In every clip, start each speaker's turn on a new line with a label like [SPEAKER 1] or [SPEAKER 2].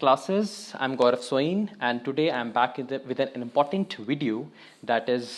[SPEAKER 1] classes. I'm Gaurav Soin, and today I'm back with an important video that is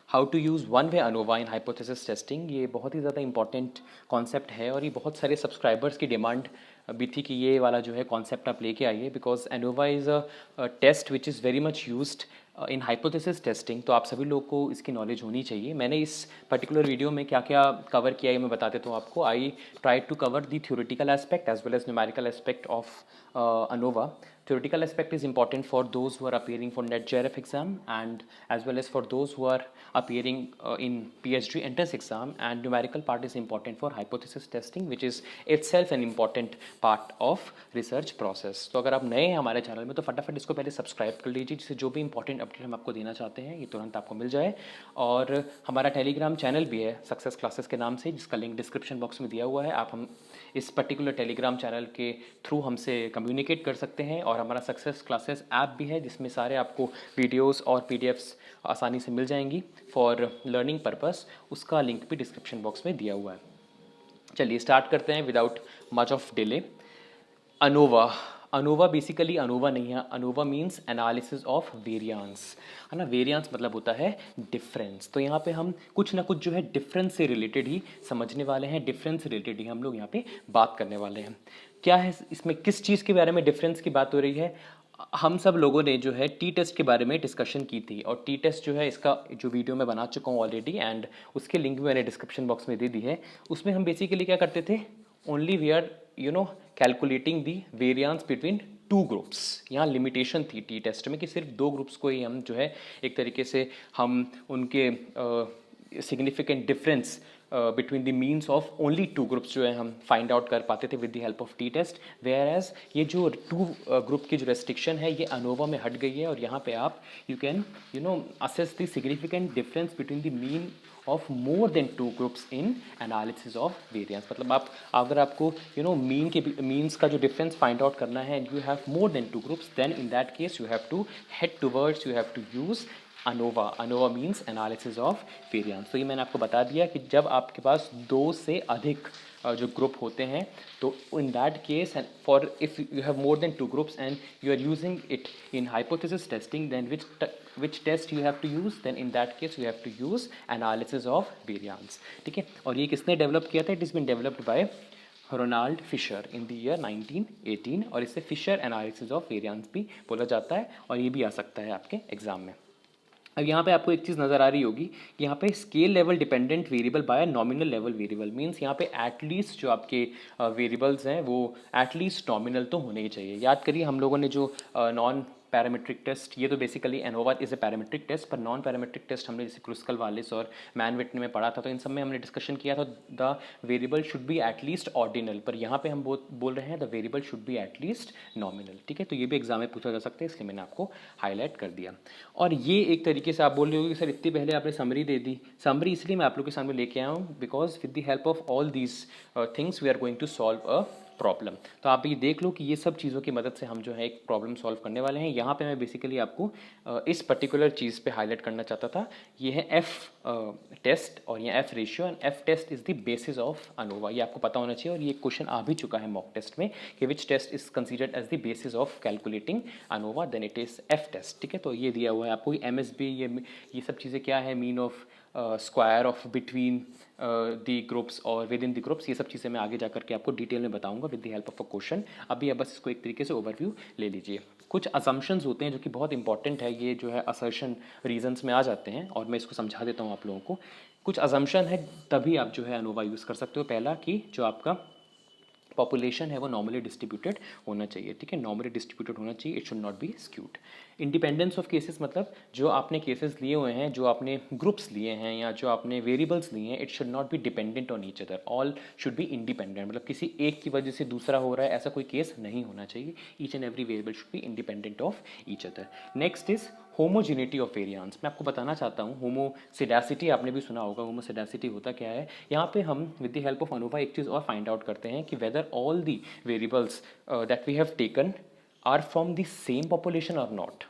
[SPEAKER 1] how to use one-way ANOVA in hypothesis testing. ये बहुत ही ज़्यादा important concept है और ये बहुत सारे subscribers की demand भी थी कि ये वाला जो है concept आप लेके आइए because ANOVA is a test which is very much used in hypothesis testing. तो आप सभी लोग को इसकी नॉलेज होनी चाहिए। मैंने इस पर्टिकुलर वीडियो में क्या क्या कवर किया है मैं बता देता हूँ आपको। I try to cover the theoretical aspect as well as numerical aspect of ANOVA. Theoretical aspect is important for those who are appearing for NET JRF exam and as well as for those who are appearing in PhD entrance exam, and numerical part is important for hypothesis testing which is itself an important part of research process. तो अगर आप नए हैं हमारे channel में तो फटाफट इसको पहले सब्सक्राइब कर लीजिए जिससे जो भी इंपॉर्टेंट अपडेट हम आपको देना चाहते हैं ये तुरंत आपको मिल जाए। और हमारा टेलीग्राम चैनल भी है सक्सेस क्लासेस के नाम से जिसका लिंक डिस्क्रिप्शन बॉक्स में दिया हुआ है। आप हम इस पर्टिकुलर टेलीग्राम चैनल के थ्रू हमसे कम्युनिकेट कर सकते हैं। और हमारा सक्सेस क्लासेस ऐप भी है जिसमें सारे आपको वीडियोस और पीडीएफ्स आसानी से मिल जाएंगी फॉर लर्निंग पर्पस। उसका लिंक भी डिस्क्रिप्शन बॉक्स में दिया हुआ है। चलिए स्टार्ट करते हैं without much of delay. ANOVA basically ANOVA नहीं है। ANOVA means analysis of variance, है ना। वेरियांस मतलब होता है डिफरेंस। तो यहाँ पे हम कुछ ना कुछ जो है डिफरेंस से रिलेटेड ही समझने वाले हैं। डिफरेंस से रिलेटेड ही हम लोग यहाँ पे बात करने वाले हैं। क्या है इसमें, किस चीज़ के बारे में डिफरेंस की बात हो रही है। हम सब लोगों ने जो है टी टेस्ट के बारे में डिस्कशन की थी और टी टेस्ट जो है इसका जो वीडियो मैं बना चुका हूँ ऑलरेडी एंड उसके लिंक भी मैंने डिस्क्रिप्शन बॉक्स में दे दी है। उसमें हम बेसिकली क्या करते थे, only we are calculating the variance between two groups. यहाँ लिमिटेशन थी टी टेस्ट में कि सिर्फ दो ग्रुप्स को ही हम जो है एक तरीके से हम उनके significant difference between the means of only two groups जो है हम फाइंड आउट कर पाते थे with the help of T test. Whereas ये जो टू ग्रुप की जो रेस्ट्रिक्शन है ये ANOVA में हट गई है और यहाँ पे आप you can assess the significant difference between the mean of more than two groups in analysis of variance. मतलब आप अगर आपको मीन के मीन्स का जो डिफरेंस फाइंड आउट करना है and you have more than two groups then in that case you have to head towards, you have to use ANOVA means analysis of variance. तो ये मैंने आपको बता दिया कि जब आपके पास दो से अधिक जो ग्रुप होते हैं तो in that case and for if you have more than two groups and you are using it in hypothesis testing then which test you have to use, then in that case you have to use analysis of variance। ठीक है। और ये किसने develop किया था, it is been developed by Ronald Fisher in the year 1918 और इसे Fisher analysis of variance भी बोला जाता है और ये भी आ सकता है आपके एग्जाम में। अब यहाँ पे आपको एक चीज़ नज़र आ रही होगी कि यहाँ पे scale level dependent variable bye nominal level variable means यहाँ पे एटलीस्ट जो आपके वेरिएबल्स हैं वो एटलीस्ट नॉमिनल तो होने ही चाहिए। याद करिए हम लोगों ने जो नॉन पैरामीट्रिक टेस्ट, ये तो basically ANOVA is a parametric test, पर नॉन पैरामीट्रिक टेस्ट हमने जैसे क्रुस्कल वालिस और मैन विटने में पढ़ा था तो इन सब में हमने डिस्कशन किया था the variable should be at least ordinal, पर यहाँ पे हम बोल रहे हैं the variable should be at least nominal. ठीक है। तो ये भी एग्जाम में पूछा जा सकता है इसलिए मैंने आपको हाईलाइट कर दिया। और ये एक तरीके से आप बोल रहे हो कि सर इतनी पहले आपने समरी दे दी। समरी इसलिए मैं आप लोग के सामने लेके आया हूँ because with the help of all these things we are going to solve a problem. तो आप ये देख लो कि ये सब चीज़ों की मदद से हम जो है एक प्रॉब्लम सॉल्व करने वाले हैं। यहाँ पे मैं बेसिकली आपको इस पर्टिकुलर चीज़ पे हाईलाइट करना चाहता था। ये है एफ टेस्ट और ये F ratio and F test is the basis of ANOVA। ये आपको पता होना चाहिए और ये क्वेश्चन आ भी चुका है मॉक टेस्ट में कि which test is considered as the basis of calculating ANOVA, then it is F test. ठीक है। तो ये दिया हुआ है आपको MSB, ये सब चीज़ें क्या है, mean of square of between the groups और विद इन दी ग्रुप्स, ये सब चीज़ें मैं आगे जा करके आपको डिटेल में बताऊंगा with the help of a question. अभी आप बस इसको एक तरीके से ओवरव्यू ले लीजिए। कुछ असम्पशंस होते हैं जो कि बहुत इंपॉर्टेंट है, ये जो है असर्शन रीजंस में आ जाते हैं और मैं इसको समझा देता हूँ आप लोगों को। कुछ असम्पशन है तभी आप जो है ANOVA यूज़ कर सकते हो। पहला कि जो आपका पॉपुलेशन है वो नॉर्मली डिस्ट्रीब्यूटेड होना चाहिए। ठीक है। नॉर्मली डिस्ट्रीब्यूटेड होना चाहिए, it should not be skewed. Independence of cases मतलब जो आपने केसेस लिए हुए हैं, जो आपने ग्रुप्स लिए हैं या जो आपने वेरिएबल्स लिए हैं, it should not be dependent on each other, all should be independent. मतलब किसी एक की वजह से दूसरा हो रहा है ऐसा कोई केस नहीं होना चाहिए। Each and every variable should be independent of each other. Next is homogeneity of variance. मैं आपको बताना चाहता हूँ होमोसिडेसिटी, आपने भी सुना होगा होमोसिडेसिटी होता क्या है। यहाँ पे हम with the help of ANOVA एक चीज़ और फाइंड आउट करते हैं कि whether all the variables that we have taken are from the same population और नॉट।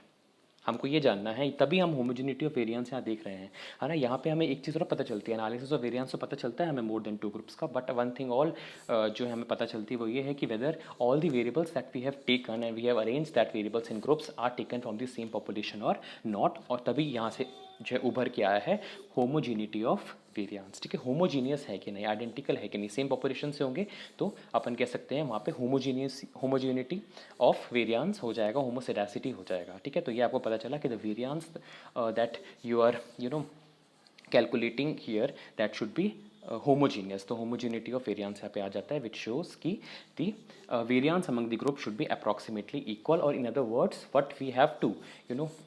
[SPEAKER 1] हमको ये जानना है, तभी हम होमोजेनिटी ऑफ वेरिएंस यहाँ देख रहे हैं, है ना। यहाँ पे हमें एक चीज़ और पता चलती है, एनालिसिस ऑफ वेरिएंस तो पता चलता है हमें मोर देन 2 ग्रुप्स का, बट वन थिंग ऑल जो हमें पता चलती है वो ये है कि whether all the variables that we have taken and we have arrange that variables in groups are taken from the same population और नॉट, और तभी यहाँ से जो है उभर के आया है होमोजेनिटी ऑफ वेरिएंस। ठीक है, होमोजीनियस है कि नहीं, आइडेंटिकल है कि नहीं, सेम पॉपुलेशन से होंगे तो अपन कह सकते हैं वहाँ पे होमोजीनिटी ऑफ वेरिएंस हो जाएगा, होमोसेडासिटी हो जाएगा। ठीक है, तो ये आपको पता चला कि the variance that you are calculating here that should be homogeneous. तो होमोजीनिटी ऑफ वेरिएंस यहाँ पे आ जाता है, विच शोज कि the variance among the group should be approximately equal, और in other words what we have to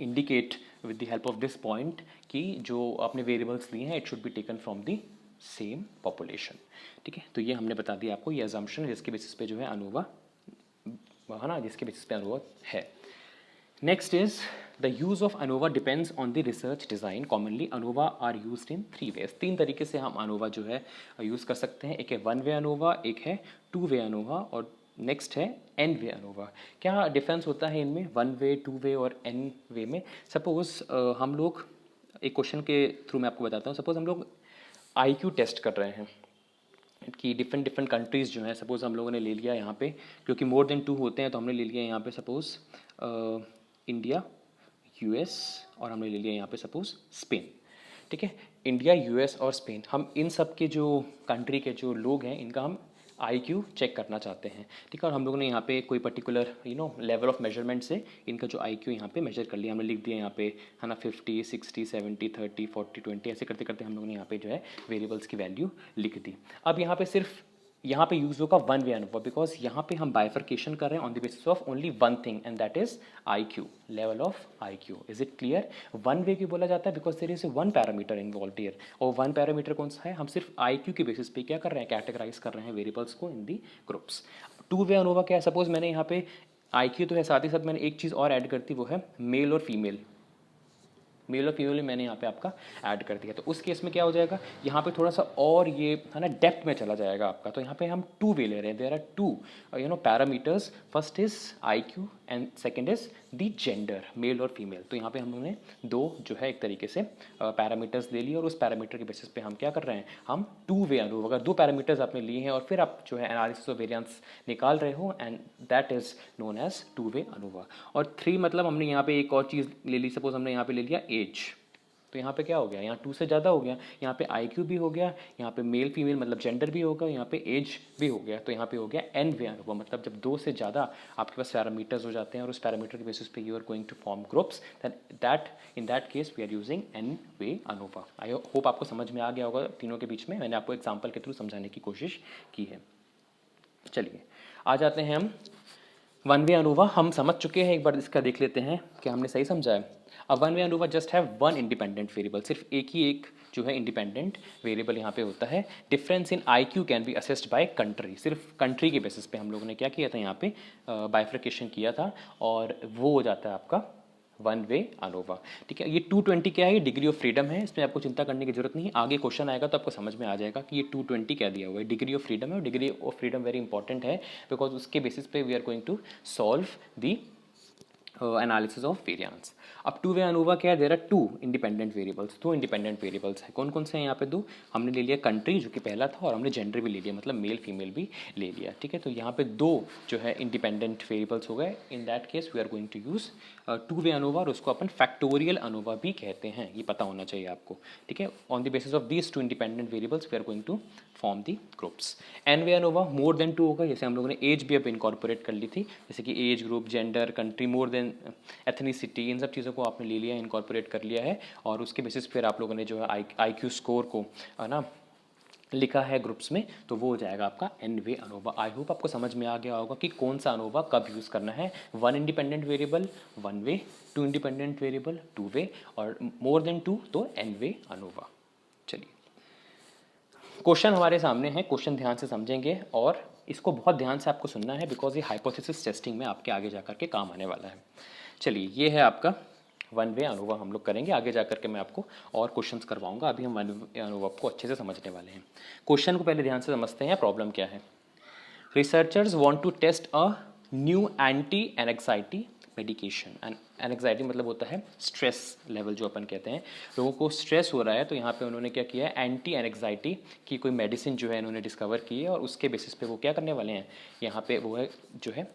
[SPEAKER 1] indicate with the help of this point कि जो आपने वेरिएबल्स लिए हैं it should be taken from the same population. ठीक है, तो ये हमने बता दिया आपको, ये अजम्पशन जिसके बेसिस पे जो है अनोवा, है ना, जिसके बेसिस पे अनोवा है। Next is the use of ANOVA depends on the research design. Commonly ANOVA are used in 3 ways. 3 तरीके से हम ANOVA जो है यूज़ कर सकते हैं। एक है 1 वे ANOVA, एक है 2 वे ANOVA और नेक्स्ट है N वे ANOVA। क्या डिफरेंस होता है इनमें 1 वे, 2 वे और N वे में? सपोज हम लोग एक क्वेश्चन के थ्रू मैं आपको बताता हूँ। सपोज हम लोग IQ टेस्ट कर रहे हैं कि डिफरेंट डिफरेंट कंट्रीज़ जो हैं, सपोज़ हम लोगों ने ले लिया यहाँ पे, क्योंकि मोर देन 2 होते हैं तो हमने ले लिया यहाँ पे सपोज़ इंडिया, यूएस, और हमने ले लिया यहाँ पे सपोज़ स्पेन। ठीक है, इंडिया, यूएस और स्पेन, हम इन सब के जो कंट्री के जो लोग हैं इनका हम IQ चेक करना चाहते हैं। ठीक है, और हम लोगों ने यहाँ पे कोई पर्टिकुलर लेवल ऑफ मेजरमेंट से इनका जो IQ यहाँ पे मेजर कर लिया, हमने लिख दिया यहाँ पे, है ना, 50, 60, 70, 30, 40, 20, ऐसे करते करते हम लोगों ने यहाँ पे जो है वेरिएबल्स की वैल्यू लिख दी। अब यहाँ पे सिर्फ यहाँ पे यूज़ होगा 1 वे ANOVA, बिकॉज यहाँ पे हम बाइफर्केशन कर रहे हैं on the basis of only one thing and that is IQ, level of IQ। Is it clear? 1 way क्यों बोला जाता है? Because there is 1 parameter involve here, और 1 पैरामीटर कौन सा है? हम सिर्फ IQ के बेसिस पे क्या कर रहे हैं, कैटेगराइज कर रहे हैं वेरिएबल्स को इन दी ग्रुप्स। 2 वे ANOVA क्या है? सपोज मैंने यहाँ पे IQ तो है, साथ ही साथ मैंने एक चीज़ और ऐड करती, वो है मेल और फीमेल। मेल और फीमेल मैंने यहाँ पे आपका ऐड कर दिया, तो उस केस में क्या हो जाएगा, यहाँ पे थोड़ा सा और ये है ना डेप्थ में चला जाएगा आपका। तो यहाँ पे हम 2 वे ले रहे हैं, there are 2 parameters, first is IQ and second is the gender, male और फीमेल। तो यहाँ पे हम लोगों ने 2 जो है एक तरीके से पैरामीटर्स ले लिए, और उस पैरामीटर के बेसिस पे हम क्या कर रहे हैं, हम 2 वे ANOVA, अगर 2 पैरामीटर्स आपने लिए हैं और फिर आप जो है एनालिसिस ऑफ वेरिएंस निकाल रहे हो, and that is known as 2 way ANOVA। और 3 मतलब हमने यहाँ पे एक और चीज़ ले ली, सपोज हमने यहाँ पे ले लिया एज, तो यहाँ पे क्या हो गया, यहाँ 2 से ज़्यादा हो गया, यहाँ पे IQ भी हो गया, यहाँ पे मेल फीमेल मतलब जेंडर भी होगा, यहाँ पे एज भी हो गया, तो यहाँ पे हो गया N वे ANOVA। मतलब जब 2 से ज़्यादा आपके पास पैरामीटर्स हो जाते हैं और उस पैरामीटर के बेसिस पे you are going to form groups, that in that case we are using N way ANOVA। I hope आपको समझ में आ गया होगा तीनों के बीच में, मैंने आपको एग्जाम्पल के थ्रू समझाने की कोशिश की है। चलिए आ जाते हैं हम 1 वे ANOVA, हम समझ चुके हैं, एक बार इसका देख लेते हैं कि हमने सही समझा है। अब 1 वे ANOVA just have 1 independent variable, सिर्फ एक ही एक जो है इंडिपेंडेंट वेरिएबल यहाँ पे होता है। Difference in IQ can be assessed by country, सिर्फ कंट्री के बेसिस पे हम लोगों ने क्या किया था, यहाँ पे बाइफर्केशन किया था, और वो हो जाता है आपका 1 वे ANOVA। ठीक है, ये 220 क्या है, ये डिग्री ऑफ फ्रीडम है, इसमें आपको चिंता करने की जरूरत नहीं है। आगे क्वेश्चन आएगा तो आपको समझ में आ जाएगा कि ये 220 क्या दिया हुआ है, डिग्री ऑफ फ्रीडम है, और degree of freedom very important है, बिकॉज उसके बेसिस पे we are going to solve the analysis of variance. अब 2 वे ANOVA क्या है, there are 2 independent variables, 2 independent variables हैं। कौन कौन से हैं यहाँ पे? 2 हमने ले लिया कंट्री जो कि पहला था, और हमने जेंडर भी ले लिया, मतलब मेल फीमेल भी ले लिया। ठीक है, तो यहाँ पे 2 जो है इंडिपेंडेंट वेरिएबल्स हो गए। In that case we are going to use 2 way ANOVA, और उसको अपन फैक्टोरियल ANOVA भी कहते हैं, ये पता होना चाहिए आपको। ठीक है, on the basis of these 2 independent variables we are going to form the groups. N way ANOVA more than 2 होगा, जैसे हम लोगों ने एज भी अब इनकॉर्पोरेट कर ली थी, जैसे कि age group, gender, country, more than, ethnicity, इन सब चीज़ों को आपने ले लिया, इनकॉर्पोरेट कर लिया है, और उसके बेसिस फिर आप लोगों ने जो है IQ स्कोर को है ना लिखा है ग्रुप्स में, तो वो हो जाएगा आपका N way ANOVA। I hope आपको समझ में आ गया होगा कि कौन सा ANOVA कब यूज़ करना है। 1 इंडिपेंडेंट वेरिएबल 1 वे, 2 इंडिपेंडेंट वेरिएबल 2 वे, और मोर देन 2 तो N वे ANOVA। चलिए क्वेश्चन हमारे सामने है, क्वेश्चन ध्यान से समझेंगे और इसको बहुत ध्यान से आपको सुनना है, बिकॉज ये हाइपोथेसिस टेस्टिंग में आपके आगे जाकर के काम आने वाला है। चलिए ये है आपका 1 वे ANOVA हम लोग करेंगे, आगे जाकर के मैं आपको और क्वेश्चंस करवाऊंगा। अभी हम 1 वे ANOVA को अच्छे से समझने वाले हैं। क्वेश्चन को पहले ध्यान से समझते हैं, प्रॉब्लम क्या है। Researchers want to test a new anti anxiety medication. And anxiety मतलब होता है स्ट्रेस लेवल जो अपन कहते हैं, लोगों को स्ट्रेस हो रहा है तो यहाँ पे उन्होंने क्या किया है, एंटी एनग्जाइटी की कोई मेडिसिन जो है इन्होंने डिस्कवर की है और उसके बेसिस पे वो क्या करने वाले हैं, यहाँ पे वो है जो है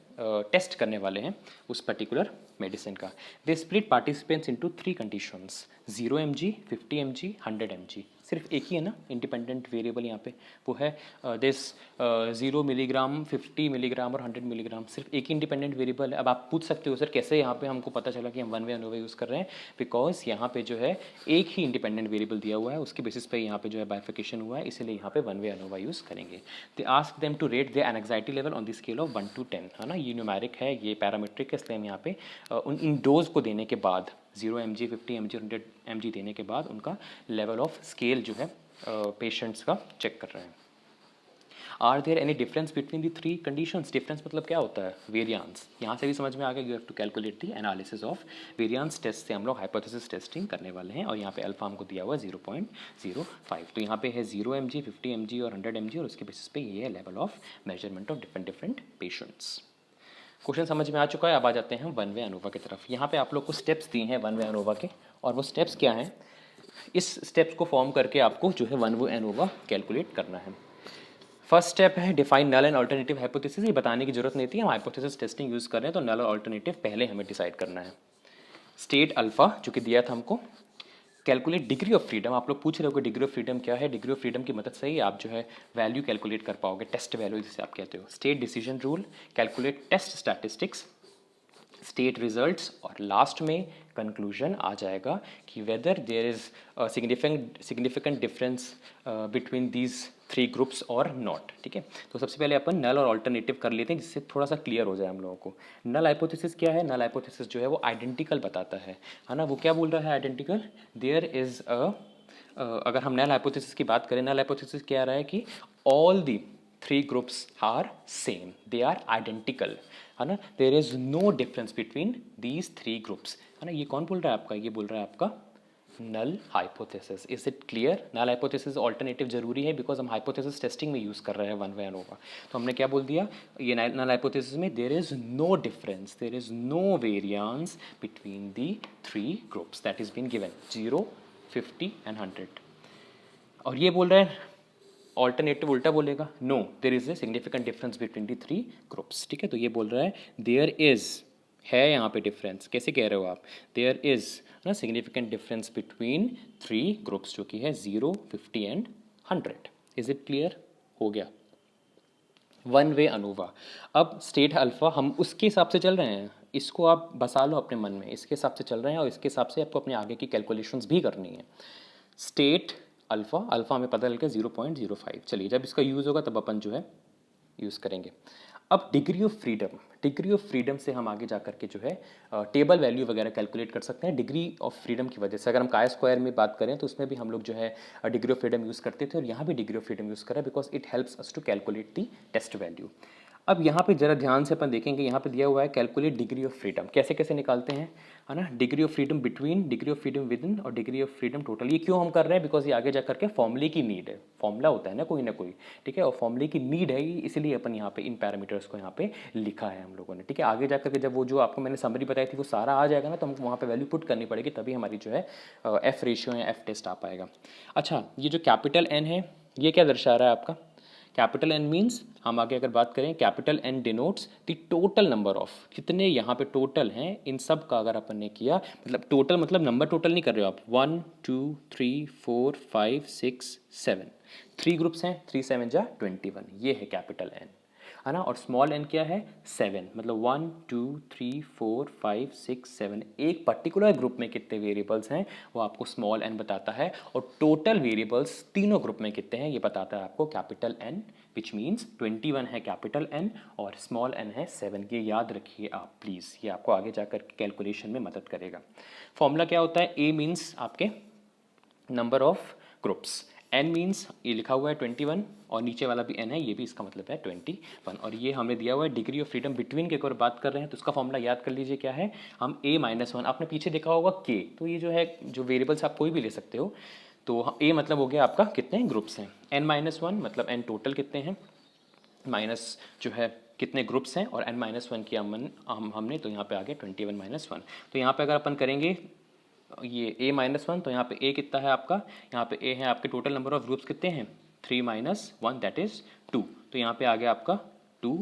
[SPEAKER 1] टेस्ट करने वाले हैं उस पर्टिकुलर मेडिसिन का। They split participants into 3 conditions, 0 mg, 50 mg, 100 mg। सिर्फ एक ही है ना इंडिपेंडेंट वेरिएबल यहाँ पे, वो है दिस 0 मिलीग्राम, 50 मिलीग्राम और 100 मिलीग्राम, सिर्फ एक ही इंडिपेंडेंट वेरिएबल है। अब आप पूछ सकते हो सर कैसे यहाँ पे हमको पता चला कि हम वन वे अनोवा यूज़ कर रहे हैं, बिकॉज यहाँ पे जो है एक ही इंडिपेंडेंट वेरिएबल दिया हुआ है, उसके बेसिस पे यहाँ पे जो है बाइफिकेशन हुआ है, इसीलिए यहाँ पे वन वे अनोवा यूज़ करेंगे। They ask them to rate their anxiety level on the scale of 1 to 10, है ना, ये न्यूमेरिक है, ये पैरामीट्रिक है, इसलिए हम यहाँ पे उन इन डोज को देने के बाद 0 mg, 50 mg, 100 mg देने के बाद उनका लेवल ऑफ स्केल जो है पेशेंट्स का चेक कर रहे हैं। Are there any difference between the 3 conditions? Difference मतलब क्या होता है, वेरियांस। यहाँ से भी समझ में आ गया, you have to calculate the analysis of variance. Test से हम लोग हाइपोथेसिस टेस्टिंग करने वाले हैं और यहाँ पे अल्फा हमको दिया हुआ है 0.05, तो यहाँ पे है 0 mg, 50 mg और 100 mg और उसके बेसिस पे ये है level of measurement of different patients. Question समझ में आ चुका है, अब आ जाते हैं वन वे अनोवा की तरफ। यहाँ पे आप लोग को स्टेप्स दिए हैं वन वे अनोवा के, और वो स्टेप्स क्या हैं, इस स्टेप्स को फॉर्म करके आपको जो है वन वे अनोवा कैलकुलेट करना है। फर्स्ट स्टेप है define null and alternative hypothesis. ये बताने की जरूरत नहीं थी, हम हाइपोथेसिस टेस्टिंग यूज़ कर रहे हैं तो नल और अल्टरनेटिव पहले हमें डिसाइड करना है। स्टेट अल्फा जो कि दिया था हमको, कैलकुलेट डिग्री ऑफ फ्रीडम। आप लोग पूछ रहे हो कि डिग्री ऑफ फ्रीडम क्या है, डिग्री ऑफ फ्रीडम की मदद से ही आप जो है वैल्यू कैलकुलेट कर पाओगे, टेस्ट वैल्यू जिसे आप कहते हो। State decision rule, calculate test statistics, state results, और लास्ट में कंक्लूजन आ जाएगा कि whether there is significant difference between these 3 groups और नॉट। ठीक है, तो सबसे पहले अपन नल और अल्टरनेटिव कर लेते हैं जिससे थोड़ा सा क्लियर हो जाए हम लोगों को। नल हाइपोथेसिस क्या है, नल हाइपोथेसिस जो है वो आइडेंटिकल बताता है ना। वो क्या बोल रहा है आइडेंटिकल, देयर इज अगर हम नल हाइपोथेसिस की बात करें, नल हाइपोथेसिस क्या आ रहा है कि all the 3 groups are same, they are identical, है ना, there is no difference between these 3 groups, है ना। ये कौन बोल रहा है आपका, ये बोल रहा है आपका null hypothesis. Is it clear? Null hypothesis alternative जरूरी है बिकॉज हम हाइपोथेसिस टेस्टिंग में यूज़ कर रहे हैं वन वे अनोवा। तो हमने क्या बोल दिया, ये नल हाइपोथेसिस में there is no difference, there is no variance between the 3 groups that is been given 0, 50 and 100। और ये बोल रहा है ऑल्टरनेटिव उल्टा बोलेगा, no there is a significant difference between the 3 groups. ठीक है, तो ये बोल रहा है देयर इज, है यहाँ पे डिफरेंस, कैसे कह रहे हो आप, देयर इज ना सिग्निफिकेंट डिफरेंस बिटवीन 3 ग्रुप्स जो कि है 0, 50 एंड 100। Is it clear? हो गया वन वे अनोवा। अब स्टेट अल्फा हम उसके हिसाब से चल रहे हैं, इसको आप बसा लो अपने मन में, इसके हिसाब से चल रहे हैं और इसके हिसाब से आपको अपने आगे की कैलकुलेशंस भी करनी है। स्टेट अल्फा, अल्फा हमें पता चल गया 0.05। चलिए जब इसका यूज़ होगा तब अपन जो है यूज़ करेंगे। अब degree of freedom, degree of freedom से हम आगे जा करके जो है टेबल वैल्यू वगैरह कैलकुलेट कर सकते हैं डिग्री ऑफ फ्रीडम की वजह से। अगर हम काय स्क्वायर में बात करें तो उसमें भी हम लोग जो है डिग्री ऑफ फ्रीडम यूज़ करते थे और यहाँ भी डिग्री ऑफ फ्रीडम यूज़ करें because it helps us to calculate the test value. अब यहाँ पे जरा ध्यान से अपन देखेंगे, यहाँ पे दिया हुआ है कैलकुलेट डिग्री ऑफ फ्रीडम, कैसे कैसे निकालते हैं, है ना। Degree of freedom between, degree of freedom with in और डिग्री ऑफ फ्रीडम टोटल। ये क्यों हम कर रहे हैं, बिकॉज ये आगे जा करके फॉर्मूले की नीड है, फॉर्मूला होता है ना कोई, ठीक है, और फॉर्मूले की नीड है, इसलिए अपन यहाँ पे इन पैरामीटर्स को यहाँ पे लिखा है हम लोगों ने। ठीक है, आगे जा करके जब वो जो आपको मैंने समरी बताई थी वो सारा आ जाएगा ना, तो हमको वहाँ पे वैल्यू पुट करनी पड़ेगी, तभी हमारी जो है एफ रेशियो या एफ टेस्ट आ पाएगा। अच्छा, ये जो कैपिटल एन है ये क्या दर्शा रहा है आपका, कैपिटल एन मीन्स, हम आगे अगर बात करें, capital N denotes the total number of, कितने यहाँ पे टोटल हैं इन सब का अगर अपन ने किया, मतलब टोटल मतलब नंबर टोटल नहीं कर रहे हो आप, 1 2 3 4 5 6 7, 3 ग्रुप्स हैं, 3 7 जा 21, ये है कैपिटल एन, है ना। और स्मॉल एन क्या है, 7, मतलब 1 2 3 4 5 6 7, एक पर्टिकुलर ग्रुप में कितने वेरिएबल्स हैं वो आपको स्मॉल एन बताता है, और टोटल वेरिएबल्स तीनों ग्रुप में कितने हैं ये बताता है आपको कैपिटल एन, विच मीन्स 21 है कैपिटल एन और स्मॉल एन है 7। ये याद रखिए आप प्लीज़, ये आपको आगे जाकर कैलकुलेशन में मदद करेगा। फॉर्मूला क्या होता है, ए मीन्स आपके number of groups, N means ये लिखा हुआ है 21 और नीचे वाला भी एन है, ये भी इसका मतलब है 21, और ये हमें दिया हुआ है डिग्री ऑफ फ्रीडम बिटवीन के अगर बात कर रहे हैं तो उसका फॉर्मूला याद कर लीजिए क्या है, हम a-1, आपने पीछे देखा होगा के, तो ये जो है जो वेरिएबल्स आप कोई भी ले सकते हो, तो a मतलब हो गया आपका कितने ग्रुप्स हैं, n-1 मतलब n टोटल कितने हैं, माइनस जो है कितने ग्रुप्स हैं और n-1 किया हमने, तो यहाँ पे आ गया 21-1। तो यहाँ पे अगर अपन करेंगे ये a-1, तो यहाँ पे a कितना है आपका, यहाँ पे a है आपके टोटल नंबर ऑफ ग्रुप्स कितने हैं 3-1 दैट इज़ 2। तो यहाँ पे आ गया आपका 2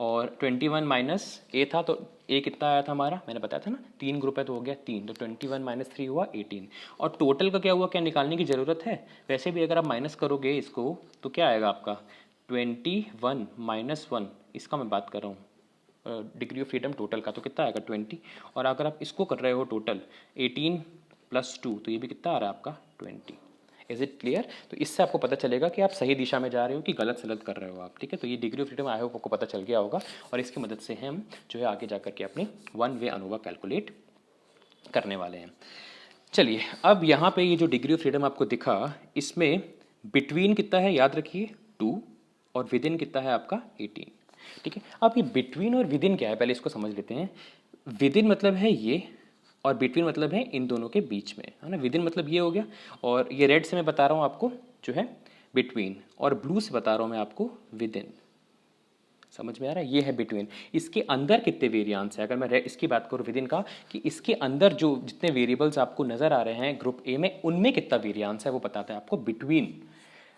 [SPEAKER 1] और 21 माइनस a था, तो a कितना आया था हमारा, मैंने बताया था ना 3 ग्रुप है तो हो गया 3, तो 21 माइनस 3 हुआ 18। और टोटल का क्या हुआ, क्या निकालने की ज़रूरत है, वैसे भी अगर आप माइनस करोगे इसको तो क्या आएगा आपका 21-1, इसका मैं बात कर रहा हूँ डिग्री ऑफ फ्रीडम टोटल का, तो कितना आएगा 20। और अगर आप इसको कर रहे हो टोटल 18 + 2, तो ये भी कितना आ रहा है आपका 20। Is it clear. तो इससे आपको पता चलेगा कि आप सही दिशा में जा रहे हो कि गलत सलत कर रहे हो आप, ठीक है। तो ये degree of freedom I hope आपको पता चल गया होगा, और इसकी मदद से हम जो है आगे जा करके अपने 1 वे अनोवा कैलकुलेट करने वाले हैं। चलिए अब यहाँ पे ये जो डिग्री ऑफ फ्रीडम आपको दिखा, इसमें बिटवीन कितना है याद रखिए 2, और विद इन कितना है आपका 18, ठीक है। अब ये बिटवीन और विद इन क्या है, पहले इसको समझ लेते हैं। विद इन मतलब है ये, और बिटवीन मतलब है इन दोनों के बीच में, है ना। विद इन मतलब ये हो गया, और ये रेड से मैं बता रहा हूँ आपको जो है बिटवीन, और ब्लू से बता रहा हूँ मैं आपको विद इन। समझ में आ रहा है, ये है बिटवीन। इसके अंदर कितने वेरिएंस है, अगर मैं इसकी बात करूँ विद इन का, कि इसके अंदर जो जितने वेरिएबल्स आपको नजर आ रहे हैं ग्रुप ए में, उनमें कितना वेरिएंस है वो बताता है आपको बिटवीन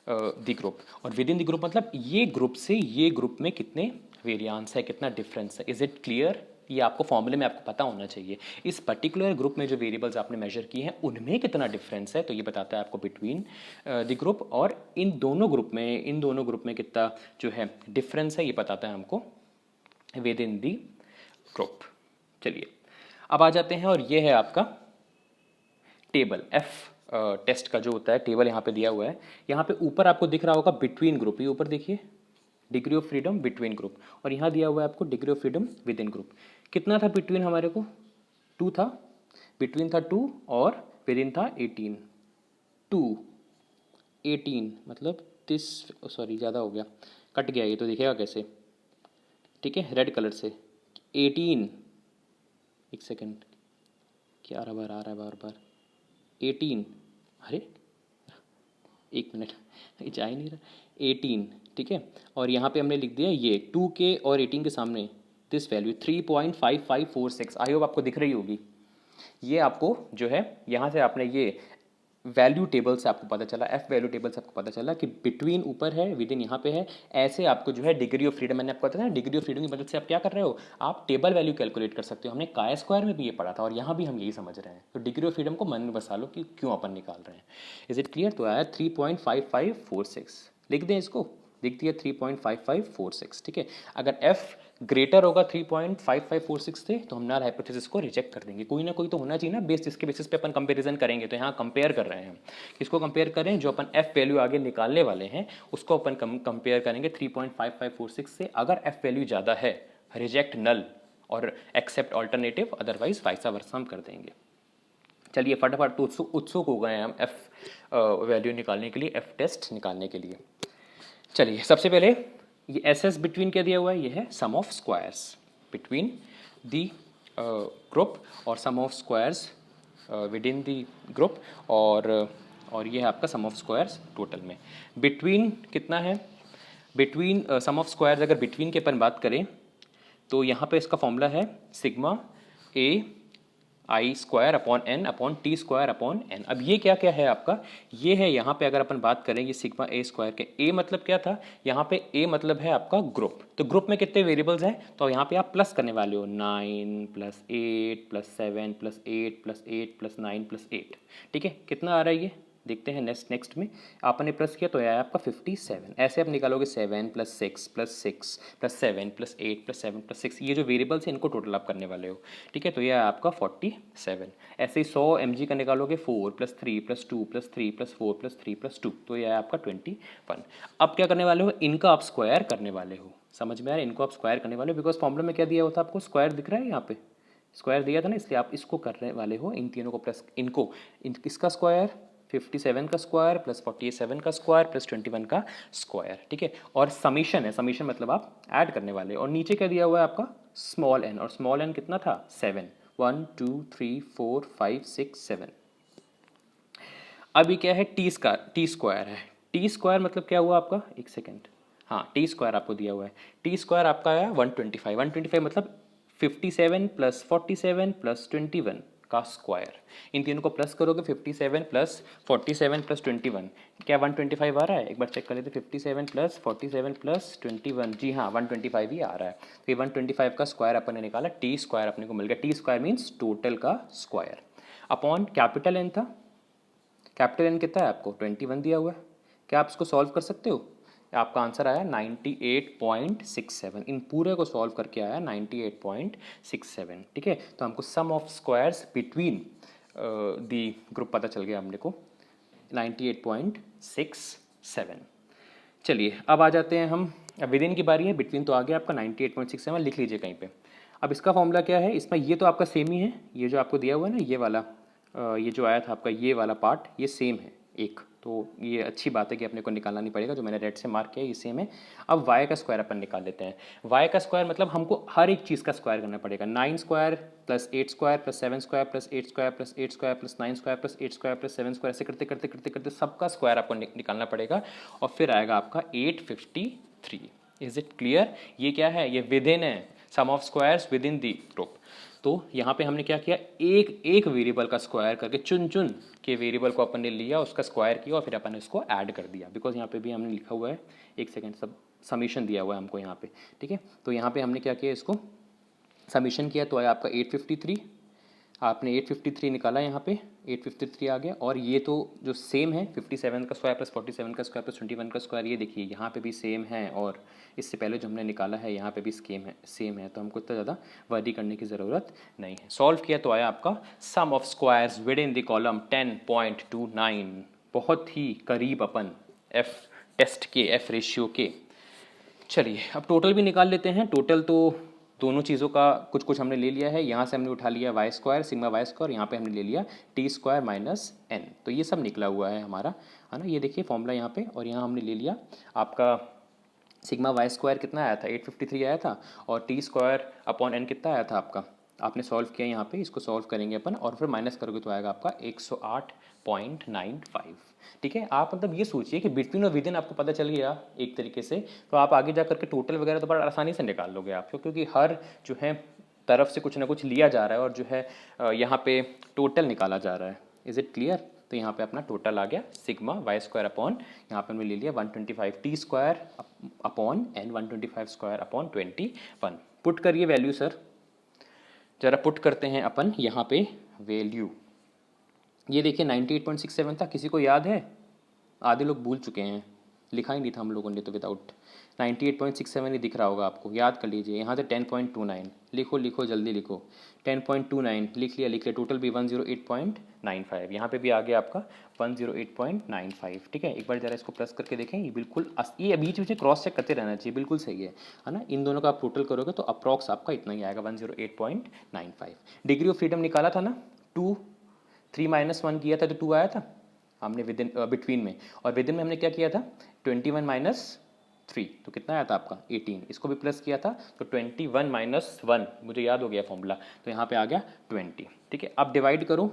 [SPEAKER 1] द ग्रुप। और विद इन द ग्रुप मतलब ये ग्रुप से ये ग्रुप में कितने वेरिएंस है, कितना डिफरेंस है। इज इट क्लियर, ये आपको फॉर्मूले में आपको पता होना चाहिए। इस पर्टिकुलर ग्रुप में जो वेरिएबल्स आपने मेजर किए हैं उनमें कितना डिफरेंस है, तो ये बताता है आपको बिटवीन द ग्रुप। और इन दोनों ग्रुप में कितना जो है डिफरेंस है, ये बताता है हमको विद इन द ग्रुप। चलिए अब आ जाते हैं, और ये है आपका टेबल एफ टेस्ट का जो होता है टेबल यहाँ पे दिया हुआ है। यहाँ पे ऊपर आपको दिख रहा होगा बिटवीन ग्रुप, ये ऊपर देखिए degree of freedom between group, और यहाँ दिया हुआ है आपको degree of freedom with in group. कितना था बिटवीन हमारे को 2 था, बिटवीन था 2, और विद इन था 18। 2 18 मतलब दिस, सॉरी ज़्यादा हो गया, कट गया ये, तो दिखेगा कैसे, ठीक है रेड कलर से 18, एक सेकेंड क्या बार आ रहा है बार बार 18, अरे एक मिनट ये जा ही नहीं रहा 18, ठीक है। और यहाँ पे हमने लिख दिया ये 2 के और 18 के सामने दिस वैल्यू 3.5546, आई होप आपको दिख रही होगी। ये आपको जो है यहाँ से आपने ये वैल्यू टेबल से आपको पता चला, एफ वैल्यू टेबल से आपको पता चला कि बिटवीन ऊपर है, विद इन यहाँ पे है। ऐसे आपको जो है डिग्री ऑफ फ्रीडम, मैंने आपको बताया ना डिग्री ऑफ फ्रीडम की मदद से आप क्या कर रहे हो, आप टेबल वैल्यू कैलकुलेट कर सकते हो। हमने काय स्क्वायर में भी ये पढ़ा था, और यहाँ भी हम यही समझ रहे हैं। तो डिग्री ऑफ फ्रीडम को मन में बसा लो कि क्यों अपन निकाल रहे हैं। Is it clear. तो आया 3.5546, लिख दें इसको, लिख दिया 3.5546, ठीक है। अगर एफ ग्रेटर होगा 3.5546 से, तो हम नल हाइपोथेसिस को रिजेक्ट कर देंगे। कोई ना कोई तो होना चाहिए ना बेस, जिसके बेसिस पे अपन कंपैरिजन करेंगे। तो यहाँ कंपेयर कर रहे हैं, किसको कंपेयर करें, जो अपन एफ वैल्यू आगे निकालने वाले हैं उसको अपन कंपेयर करेंगे 3.5546 से। अगर एफ वैल्यू ज़्यादा है रिजेक्ट नल और एक्सेप्ट ऑल्टरनेटिव, अदरवाइज वाइसा वर्सा हम कर देंगे। चलिए फटाफट तो उत्सुक हो गए हैं हम एफ वैल्यू निकालने के लिए, एफ टेस्ट निकालने के लिए। चलिए सबसे पहले ये एस एस बिटवीन क्या दिया हुआ है, ये है sum of squares between the group, और sum of squares within the group, और ये है आपका सम ऑफ स्क्वायर्स टोटल में। बिटवीन कितना है, बिटवीन सम ऑफ स्क्वायर्स अगर बिटवीन की अपन बात करें तो यहाँ पे इसका फॉर्मूला है sigma A I square upon N upon T square upon N. अब ये क्या क्या है आपका, ये है यहाँ पे अगर अपन बात करें ये सिग्मा ए स्क्वायर के, ए मतलब क्या था, यहाँ पे ए मतलब है आपका ग्रुप। तो ग्रुप में कितने वेरिएबल्स हैं, तो यहाँ पे आप प्लस करने वाले हो 9 + 8 + 7 + 8 + 8 + 9 + 8, ठीक है। कितना आ रहा है ये देखते हैं नेक्स्ट में। आपने प्लस किया तो आया आपका 57। ऐसे आप निकालोगे 7 + 6 + 6 + 7 + 8 + 7 + 6, ये जो वेरिएबल्स हैं इनको टोटल आप करने वाले हो, ठीक है। तो ये आपका 47। ऐसे ही 100 mg का निकालोगे 4 + 3 + 2 + 3 + 4 + 3 + 2, तो ये आपका 21। अब क्या करने वाले हो, इनका आप स्क्वायर करने वाले हो। समझ में आ रहा है, इनको आप स्क्वायर करने वाले हो, बिकॉज फॉर्मूला में क्या दिया हुआ था आपको, स्क्वायर दिख रहा है यहाँ पे, स्क्वायर दिया था ना, इसलिए आप इसको करने वाले हो, इन तीनों को प्लस, इनको इसका स्क्वायर 57 का स्क्वायर प्लस 47 का स्क्वायर प्लस 21 का स्क्वायर, ठीक है। और समीशन है, समीशन मतलब आप ऐड करने वाले। और नीचे क्या दिया हुआ है आपका स्मॉल एन, और स्मॉल एन कितना था 7, 1 2 3 4 5 6 7। अभी क्या है टी स्क्वायर है, टी स्क्वायर मतलब क्या हुआ आपका, एक सेकेंड, हाँ टी स्क्वायर आपको दिया हुआ है, टी स्क्वायर आपका आया 125, 125 मतलब 57 प्लस 47 प्लस 21 का स्क्वायर। इन तीनों को प्लस करोगे 57 प्लस 47 प्लस 21, क्या 125 आ रहा है? एक बार चेक कर लेते, 57 प्लस 47 प्लस 21, जी हाँ 125 ही आ रहा है। तो ये 125 का स्क्वायर अपन ने निकाला, टी स्क्वायर अपने को मिल गया। टी स्क्वायर मीन्स टोटल का स्क्वायर अपॉन कैपिटल एन था। कैपिटल एन कितना है आपको? 21 दिया हुआ है। क्या आप इसको सॉल्व कर सकते हो? आपका आंसर आया 98.67। इन पूरे को सॉल्व करके आया 98.67। ठीक है, तो हमको sum of squares between the group पता चल गया हमने को 98.67। चलिए अब आ जाते हैं हम, विद इन की बारी है, बिटवीन तो आ गया आपका 98.67, लिख लीजिए कहीं पे। अब इसका फॉर्मूला क्या है? इसमें ये तो आपका सेम ही है, ये जो आपको दिया हुआ है ना, ये वाला ये जो आया था आपका ये वाला पार्ट, ये सेम है एक, तो ये अच्छी बात है कि अपने को निकालना नहीं पड़ेगा। जो मैंने रेड से मार्क किया ये सेम है। अब y का स्क्वायर अपन निकाल लेते हैं। y का स्क्वायर मतलब हमको हर एक चीज़ का स्क्वायर करना पड़ेगा। 9 square plus 8 square plus 7 square plus 8 square plus 8 square plus 9 square plus 8 square plus 7 square, ऐसे करते करते करते करते सबका स्क्वायर आपको निकालना पड़ेगा और फिर आएगा आपका 853। Is it clear? ये क्या है? ये विद इन है, sum of squares within the group. तो यहाँ पे हमने क्या किया, एक एक वेरिएबल का स्क्वायर करके चुन चुन के वेरिएबल को अपन ने लिया, उसका स्क्वायर किया और फिर अपन ने इसको ऐड कर दिया। बिकॉज यहाँ पे भी हमने लिखा हुआ है, एक सेकेंड, सब समीशन दिया हुआ है हमको यहाँ पे। ठीक है, तो यहाँ पे हमने क्या किया, इसको समीशन किया तो आया आपका 853। आपने 853 निकाला, यहाँ पे 853 आ गया। और ये तो जो सेम है 57 का स्क्वायर प्लस 47 का स्क्वायर प्लस 21 का स्क्वायर, ये देखिए यहाँ पे भी सेम है और इससे पहले जो हमने निकाला है यहाँ पे भी सेम है। तो हमको इतना ज़्यादा वरी करने की ज़रूरत नहीं है। सॉल्व किया तो आया आपका sum of squares within the column 10.29। बहुत ही करीब अपन एफ टेस्ट के, एफ रेशियो के। चलिए अब टोटल भी निकाल लेते हैं। टोटल तो दोनों चीज़ों का कुछ कुछ हमने ले लिया है। यहाँ से हमने उठा लिया Y square, sigma Y square, यहाँ पे हमने ले लिया टी स्क्वायर माइनस एन। तो ये सब निकला हुआ है हमारा, है ना। ये देखिए फॉर्मूला यहाँ पे, और यहाँ हमने ले लिया आपका सिग्मा वाई स्क्वायर कितना आया था, 853 आया था, और टी स्क्वायर अपॉन एन कितना आया था आपका, आपने सॉल्व किया यहाँ पे। इसको सॉल्व करेंगे अपन और फिर माइनस करोगे तो आएगा आपका 108.95। ठीक है, आप मतलब ये सोचिए कि बिटवीन और विद इन आपको पता चल गया एक तरीके से, तो आप आगे जा करके टोटल वगैरह तो बड़ा आसानी से निकाल लोगे आप, क्योंकि हर जो है तरफ से कुछ ना कुछ लिया जा रहा है और जो है यहाँ पे टोटल निकाला जा रहा है। Is it clear? तो यहाँ पे अपना टोटल आ गया सिग्मा वाई स्क्वायर अपॉन, यहाँ पे हमने ले लिया 125 T square upon N, 125 square upon 21। Put करिए वैल्यू सर, जरा पुट करते हैं अपन यहाँ पे वैल्यू। ये देखिए 98.67 था, किसी को याद है? आधे लोग भूल चुके हैं, लिखा ही नहीं था हम लोगों ने तो। विदाउट 98.67 ही दिख रहा होगा आपको, याद कर लीजिए। यहाँ से 10.29 लिखो, लिखो जल्दी लिखो, 10.29 लिख लिया, लिख लिया। टोटल भी 108.95, यहाँ पे भी आ गया आपका 108.95। ठीक है, एक बार जरा इसको प्लस करके देखें, ये बिल्कुल ये बीच बीच में क्रॉस चेक करते रहना चाहिए, बिल्कुल सही है ना। इन दोनों का आप टोटल करोगे तो अप्रॉक्स आपका इतना ही आएगा, 108.95। डिग्री ऑफ फ्रीडम निकाला था ना, 2 3 माइनस 1 किया था तो 2 आया था हमने विद इन बिटवीन में, और विद इन में हमने क्या किया था 21 माइनस 3, तो कितना आया था आपका 18। इसको भी प्लस किया था तो 21 माइनस 1, मुझे याद हो गया फॉर्मूला, तो यहाँ पे आ गया 20। ठीक है, अब डिवाइड करो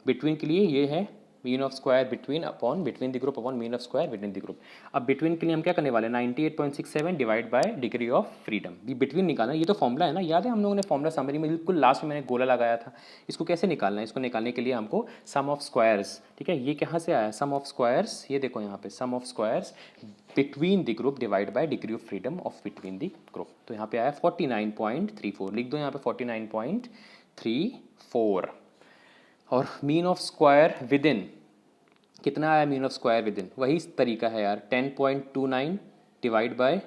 [SPEAKER 1] बिटवीन के लिए, ये है mean of square between upon between the group upon mean of square within the group. अब बिटवीन के लिए हम क्या करने वाले हैं, 98.67 divide by degree of freedom. ये बिटवीन निकालना, ये तो फॉर्मूला है ना, याद है हम लोगों ने फॉर्मूला समरी में बिल्कुल लास्ट में मैंने गोला लगाया था। इसको कैसे निकालना है, इसको निकालने के लिए हमको सम ऑफ स्क्वायर्स, ठीक है, ये कहाँ से आया सम ऑफ स्क्वायर्स, ये देखो यहाँ पे sum of squares between the group divide by degree of freedom of between the group. तो यहाँ पे आया 49.34, लिख दो यहाँ पे 49.34। और mean of square with in कितना आया, mean of square with in वही तरीका है यार, 10.29 डिवाइड बाय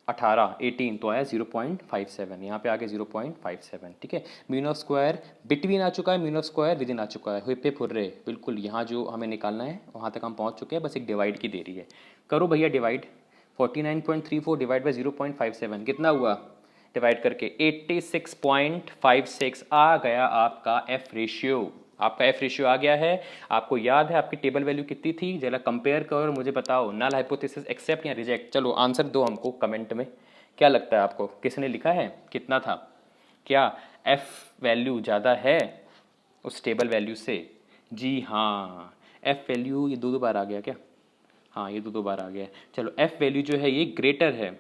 [SPEAKER 1] 18 तो आया 0.57, यहाँ पे आ गया 0.57। ठीक है, मीन ऑफ स्क्वायर बिटवीन आ चुका है, mean of square within आ चुका है, हुए पे फुर रहे बिल्कुल। यहाँ जो हमें निकालना है वहाँ तक हम पहुँच चुके हैं, बस एक डिवाइड की देरी है। करो भैया डिवाइड, 49.34 डिवाइड बाई 0.57 कितना हुआ, डिवाइड करके 86.56 आ गया आपका एफ रेशियो। आपका एफ रेशियो आ गया है। आपको याद है आपकी टेबल वैल्यू कितनी थी, जरा कंपेयर करो और मुझे बताओ, नल हाइपोथेसिस एक्सेप्ट या रिजेक्ट। चलो आंसर दो हमको कमेंट में, क्या लगता है आपको, किसने लिखा है, कितना था, क्या एफ वैल्यू ज़्यादा है उस टेबल वैल्यू से? जी हाँ, एफ वैल्यू ये दो बार आ गया क्या? हाँ ये दो बार आ गया। चलो एफ वैल्यू जो है ये ग्रेटर है,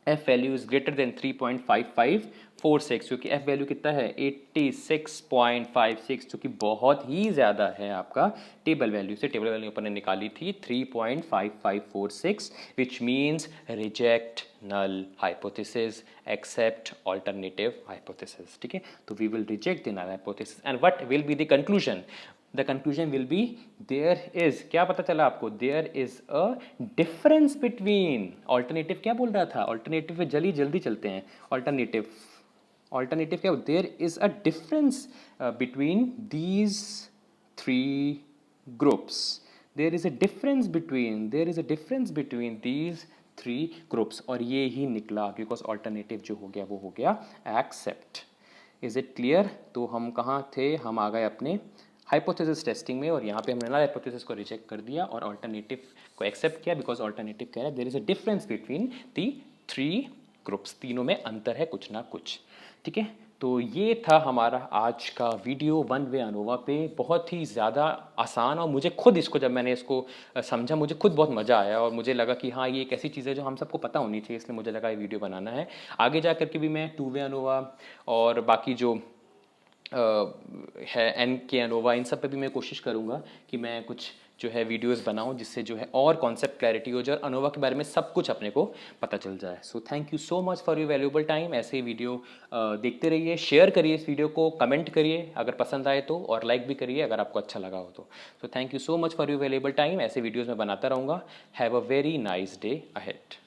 [SPEAKER 1] F value is greater than 3.5546, क्योंकि एफ वैल्यू कितना है 86.56, जो कि बहुत ही ज़्यादा है आपका टेबल वैल्यू से। टेबल वैल्यू अपन ने निकाली थी 3.5546, which means reject null hypothesis accept alternative hypothesis. ठीक है, तो we will reject the null hypothesis and what will be the conclusion? The conclusion will be there is, क्या पता चला आपको, there is a difference between, alternative क्या बोल रहा था, ऑल्टरनेटिव पे जल्दी चलते हैं, ऑल्टरनेटिव ऑल्टरनेटिव क्या, there is a difference between these three groups, there is a difference between these three groups, और ये ही निकला, बिकॉज ऑल्टरनेटिव जो हो गया वो हो गया एक्सेप्ट। Is it clear? तो हम कहाँ थे, हम आ गए अपने हाइपोथेसिस टेस्टिंग में, और यहाँ पे हमने नल हाइपोथेसिस को रिजेक्ट कर दिया और ऑल्टरनेटिव को एक्सेप्ट किया, बिकॉज ऑल्टरनेटिव कह रहा है there is a difference between the three groups, तीनों में अंतर है कुछ ना कुछ। ठीक है, तो ये था हमारा आज का वीडियो वन वे अनोवा पे, बहुत ही ज़्यादा आसान, और मुझे खुद इसको जब मैंने इसको समझा मुझे खुद बहुत मज़ा आया, और मुझे लगा कि हाँ ये एक ऐसी चीज़ है जो हम सबको पता होनी चाहिए, इसलिए मुझे लगा ये वीडियो बनाना है। आगे जा करके भी मैं टू वे अनोवा और बाकी जो है एन के अनोवा, इन सब पे भी मैं कोशिश करूँगा कि मैं कुछ जो है वीडियोस बनाऊं, जिससे जो है और कॉन्सेप्ट क्लैरिटी हो जाए और अनोवा के बारे में सब कुछ अपने को पता चल जाए। So thank you so much for your valuable time. ऐसे ही वीडियो देखते रहिए, शेयर करिए इस वीडियो को, कमेंट करिए अगर पसंद आए तो, और लाइक भी करिए अगर आपको अच्छा लगा हो तो। So thank you so much for your valuable time, ऐसे वीडियोज़ में बनाता रहूँगा। Have a very nice day ahead.